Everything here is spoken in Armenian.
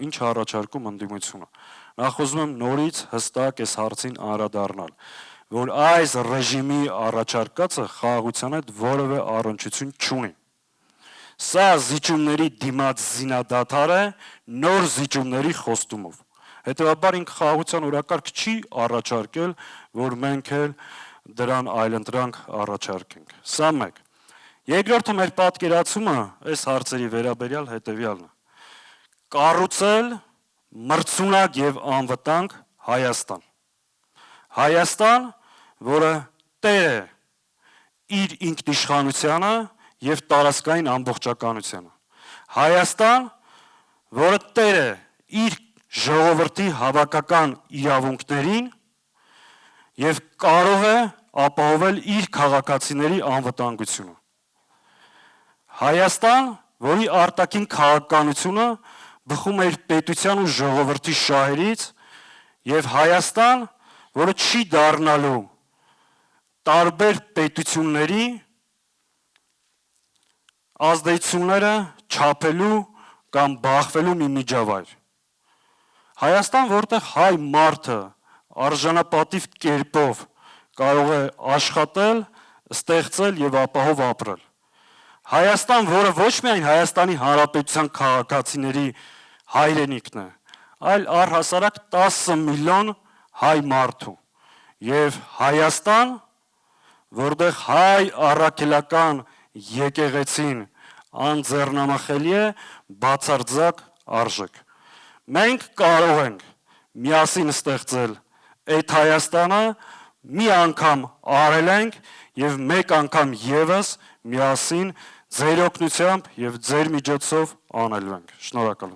ինչ առաջարկում ընդդիմությունը։ Նախ ուզում եմ նորից հստակ այս հարցին անդրադառնալ, որ այս ռեժիմի առաջարկածը խաղաղության հետ որևէ առնչություն չունի։ Սա զիջումների դիմաց զինադադար է նոր զիջումների խոստումով։ Հետևաբար ինքը խաղաղության օրակարգ չի առաջարկել, որ մենք էլ դրան այլընտրանք առաջարկենք։ Սա մեկ։ Երկրորդը մեր պատկերացումը այս հարցերի վերաբերյալ հետևյալն է. կառուցել մրցունակ եւ անվտանգ Հայաստան։ Հայաստան, որը տեր է իր ինքնիշխանությանը եւ տարածքային ամբողջականությանը։ Հայաստան, որը տեր է իր ժողովրդի հավաքական իրավունքներին եւ կարող է ապահովել իր քաղաքացիների անվտանգությունը։ Հայաստան, որի արտաքին քաղաքականությունը բխում է իր պետության ու ժողովրդի շահերից, եւ Հայաստան, որը չի դառնալու տարբեր պետությունների ազդեցությունները չափելու կամ բախվելու մի միջավայր։ Հայաստան, որտեղ հայ մարդը արժանապատիվ կերպով կարող է աշխատել, ստեղծել եւ ապահով ապրել։ Հայաստան, որը ոչ միայն Հայաստանի Հանրապետության քաղաքացիների հայրենիքն է, այլ առհասարակ 10 միլիոն հայ մարդու, եւ Հայաստան, որտեղ հայ առաքելական եկեղեցին անձեռնամխելի է բացարձակ արժեք։ Մենք կարող ենք միասին ստեղծել այդ Հայաստանը, մի անգամ արել ենք եւ մեկ անգամ եւս միասին ձեր օգնությամբ եւ ձեր միջոցով անելու ենք։ Շնորհակալ եմ։